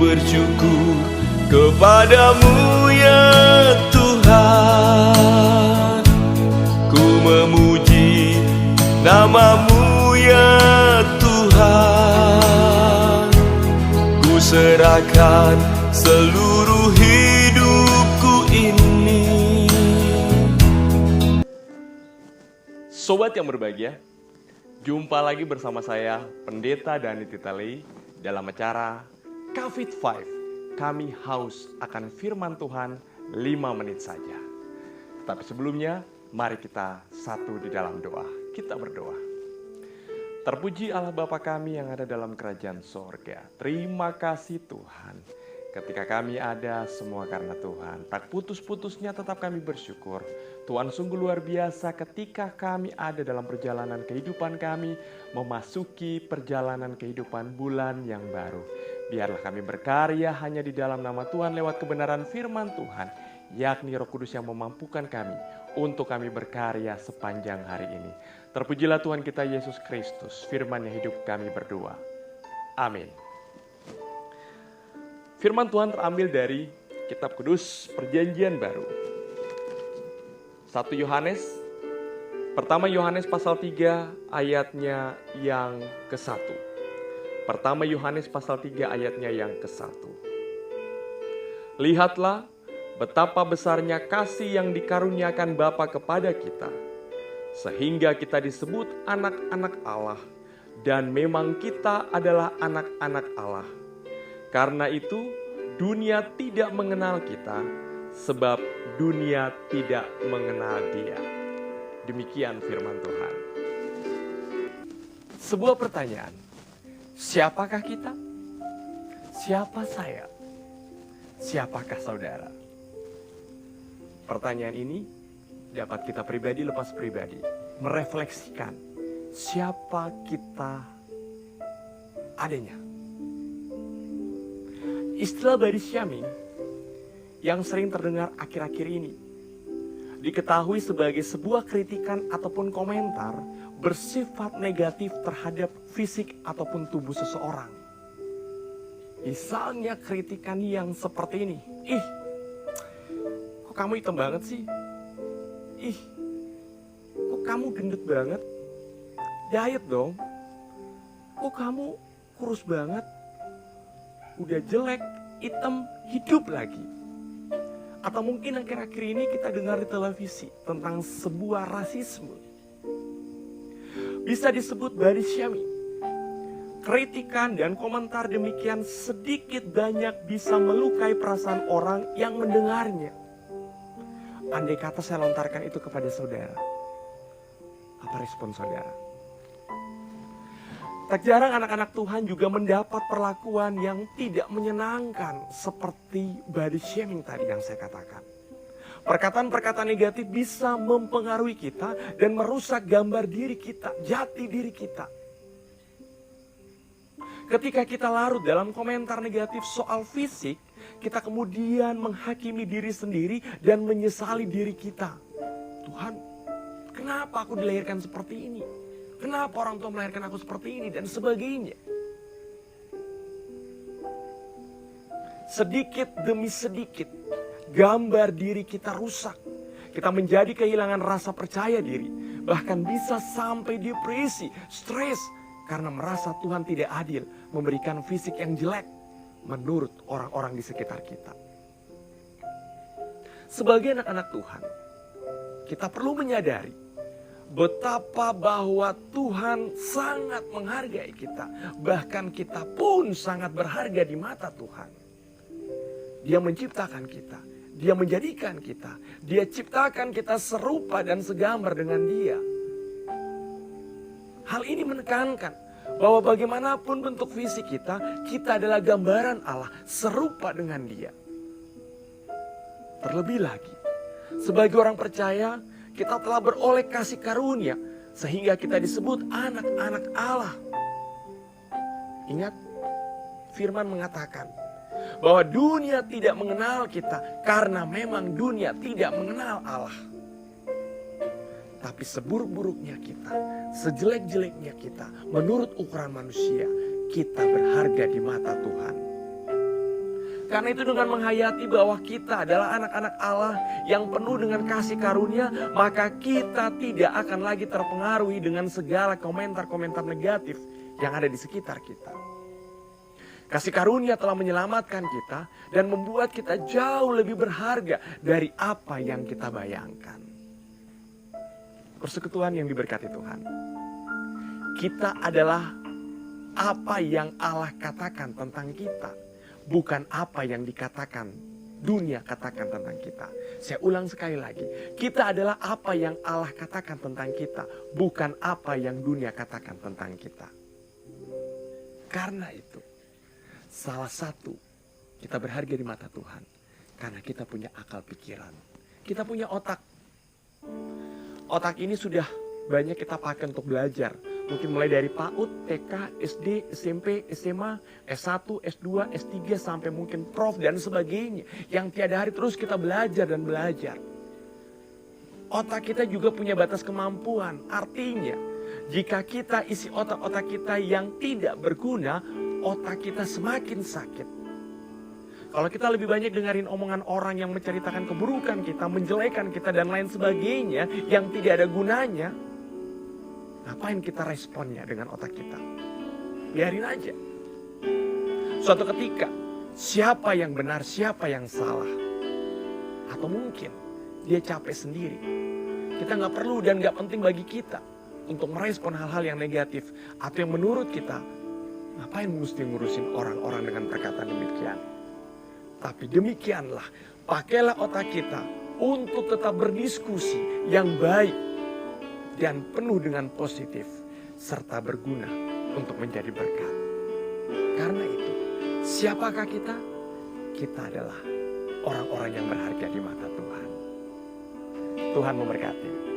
bersyukur kepadamu ya Tuhan. Ku memuji namamu ya Tuhan. Ku serahkan seluruh hidupku ini. Sobat yang berbahagia, jumpa lagi bersama saya Pendeta Dhani Titali dalam acara Covid 5. Kami haus akan firman Tuhan 5 menit saja. Tapi sebelumnya, mari kita satu di dalam doa. Kita berdoa. Terpuji Allah Bapa kami yang ada dalam kerajaan sorga. Terima kasih Tuhan. Ketika kami ada, semua karena Tuhan. Tak putus-putusnya tetap kami bersyukur. Tuhan sungguh luar biasa ketika kami ada dalam perjalanan kehidupan kami, memasuki perjalanan kehidupan bulan yang baru. Biarlah kami berkarya hanya di dalam nama Tuhan lewat kebenaran firman Tuhan, yakni Roh Kudus yang memampukan kami untuk kami berkarya sepanjang hari ini. Terpujilah Tuhan kita Yesus Kristus, firman yang hidup kami berdoa. Amin. Firman Tuhan terambil dari Kitab Kudus Perjanjian Baru. 1 Yohanes, pertama Yohanes pasal 3 ayatnya yang ke-1. Pertama Yohanes pasal 3 ayatnya yang ke-1. Lihatlah betapa besarnya kasih yang dikaruniakan Bapa kepada kita, sehingga kita disebut anak-anak Allah, dan memang kita adalah anak-anak Allah. Karena itu, dunia tidak mengenal kita, sebab dunia tidak mengenal Dia. Demikian firman Tuhan. Sebuah pertanyaan, siapakah kita? Siapa saya? Siapakah saudara? Pertanyaan ini dapat kita pribadi lepas pribadi merefleksikan siapa kita adanya. Istilah baris syaming yang sering terdengar akhir-akhir ini diketahui sebagai sebuah kritikan ataupun komentar bersifat negatif terhadap fisik ataupun tubuh seseorang. Misalnya kritikan yang seperti ini, ih, kok kamu hitam banget sih? Ih, kok kamu gendut banget? Diet dong. Kok kamu kurus banget? Udah jelek, hitam, hidup lagi. Atau mungkin akhir-akhir ini kita dengar di televisi tentang sebuah rasisme. Bisa disebut baris syaming. Kritikan dan komentar demikian sedikit banyak bisa melukai perasaan orang yang mendengarnya. Andai kata saya lontarkan itu kepada saudara, apa respon saudara? Tak jarang anak-anak Tuhan juga mendapat perlakuan yang tidak menyenangkan seperti body shaming tadi yang saya katakan. Perkataan-perkataan negatif bisa mempengaruhi kita dan merusak gambar diri kita, jati diri kita. Ketika kita larut dalam komentar negatif soal fisik, kita kemudian menghakimi diri sendiri dan menyesali diri kita. Tuhan, kenapa aku dilahirkan seperti ini? Kenapa orang tua melahirkan aku seperti ini? Dan sebagainya. Sedikit demi sedikit, gambar diri kita rusak. Kita menjadi kehilangan rasa percaya diri. Bahkan bisa sampai depresi, stres. Karena merasa Tuhan tidak adil memberikan fisik yang jelek menurut orang-orang di sekitar kita. Sebagai anak-anak Tuhan, kita perlu menyadari betapa bahwa Tuhan sangat menghargai kita. Bahkan kita pun sangat berharga di mata Tuhan. Dia menciptakan kita. Dia menjadikan kita. Dia ciptakan kita serupa dan segambar dengan Dia. Hal ini menekankan bahwa bagaimanapun bentuk fisik kita, kita adalah gambaran Allah serupa dengan Dia. Terlebih lagi, sebagai orang percaya, kita telah beroleh kasih karunia sehingga kita disebut anak-anak Allah. Ingat, firman mengatakan bahwa dunia tidak mengenal kita karena memang dunia tidak mengenal Allah. Tapi seburuk-buruknya kita, sejelek-jeleknya kita, menurut ukuran manusia, kita berharga di mata Tuhan. Karena itu dengan menghayati bahwa kita adalah anak-anak Allah yang penuh dengan kasih karunia, maka kita tidak akan lagi terpengaruhi dengan segala komentar-komentar negatif yang ada di sekitar kita. Kasih karunia telah menyelamatkan kita dan membuat kita jauh lebih berharga dari apa yang kita bayangkan. Persekutuan yang diberkati Tuhan. Kita adalah apa yang Allah katakan tentang kita. Bukan apa yang dikatakan dunia katakan tentang kita. Saya ulang sekali lagi. Kita adalah apa yang Allah katakan tentang kita. Bukan apa yang dunia katakan tentang kita. Karena itu, salah satu, kita berharga di mata Tuhan. Karena kita punya akal pikiran. Kita punya otak. Otak ini sudah banyak kita pakai untuk belajar. Mungkin mulai dari PAUD, TK, SD, SMP, SMA, S1, S2, S3, sampai mungkin prof dan sebagainya. Yang tiada hari terus kita belajar dan belajar. Otak kita juga punya batas kemampuan. Artinya, jika kita isi otak-otak kita yang tidak berguna, otak kita semakin sakit. Kalau kita lebih banyak dengerin omongan orang yang menceritakan keburukan kita, menjelekan kita dan lain sebagainya yang tidak ada gunanya, ngapain kita responnya dengan otak kita? Biarin aja. Suatu ketika, siapa yang benar, siapa yang salah? Atau mungkin dia capek sendiri. Kita nggak perlu dan nggak penting bagi kita untuk merespon hal-hal yang negatif. Atau yang menurut kita, ngapain mesti ngurusin orang-orang dengan perkataan demikian? Tapi demikianlah, pakailah otak kita untuk tetap berdiskusi yang baik dan penuh dengan positif, serta berguna untuk menjadi berkat. Karena itu, siapakah kita? Kita adalah orang-orang yang berharga di mata Tuhan. Tuhan memberkati.